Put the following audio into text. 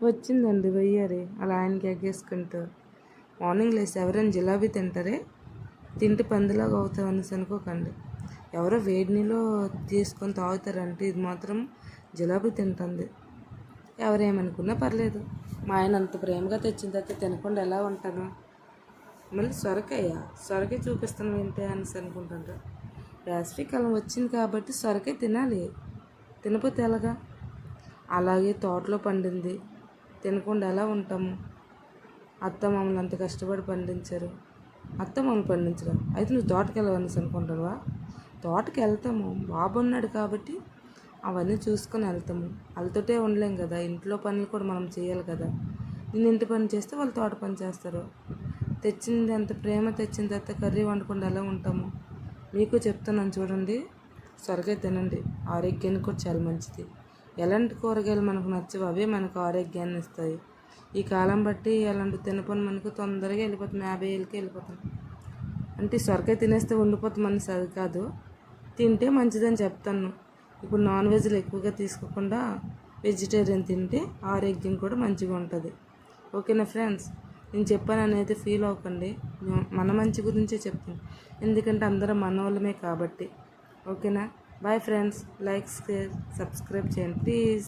వచ్చిందండి వెయ్యారి అలా ఆయనకి ఎగ్గేసుకుంటూ. మార్నింగ్ లేసి ఎవరైనా జిలాబీ తింటారే, తింటే పందిలాగా అవుతామనేసి అనుకోకండి. ఎవరో వేడి నీళ్ళు తీసుకొని తాగుతారంటే ఇది మాత్రం జిలాబీ తింటుంది. ఎవరేమనుకున్నా పర్లేదు. మా ఆయన అంత ప్రేమగా తెచ్చిన తర్వాత తినకుండా ఎలా ఉంటాను? మళ్ళీ సొరకాయ చూపిస్తాను ఏంటి అనేసి అనుకుంటుంటారు. వేసవికాలం వచ్చింది కాబట్టి సొరకాయ తినాలి, తినపోతే ఎలాగా? అలాగే తోటలో పండింది తినకుండా ఎలా ఉంటాము? అత్త మమ్మల్ని అంత కష్టపడి పండించారు, అత్త మమ్మల్ని పండించరా అయితే నువ్వు తోటకి వెళ్ళవనేసి అనుకుంటావా? తోటకి వెళ్తాము, బాబు ఉన్నాడు కాబట్టి అవన్నీ చూసుకొని వెళ్తాము. వాళ్ళతోటే ఉండలేం కదా, ఇంట్లో పనులు కూడా మనం చేయాలి కదా. నేను ఇంటి పని చేస్తే వాళ్ళు తోట పని చేస్తారు. తెచ్చింది అంత ప్రేమ తెచ్చిన తర్వాత కర్రీ వండకుండా ఎలా ఉంటాము? మీకు చెప్తున్నాను చూడండి, సొరకాయ తినండి, ఆరోగ్యానికి కూడా చాలా మంచిది. ఎలాంటి కూరగాయలు మనకు నచ్చవు అవే మనకు ఆరోగ్యాన్ని ఇస్తాయి. ఈ కాలం బట్టి అలాంటి తినపని మనకు తొందరగా వెళ్ళిపోతుంది, 50 ఏళ్ళకి వెళ్ళిపోతాం. అంటే సొరకాయ తినేస్తే ఉండిపోతాం అనేసి అది కాదు, తింటే మంచిదని చెప్తాను. ఇప్పుడు నాన్ వెజ్లు ఎక్కువగా తీసుకోకుండా వెజిటేరియన్ తింటే ఆరోగ్యం కూడా మంచిగా ఉంటుంది. ఓకేనా ఫ్రెండ్స్? నేను చెప్పానని అయితే ఫీల్ అవ్వకండి, మన మంచి గురించే చెప్తాను, ఎందుకంటే అందరం మన వాళ్ళమే కాబట్టి. ఓకేనా? Bye friends, like, share, subscribe చేయండి ప్లీజ్.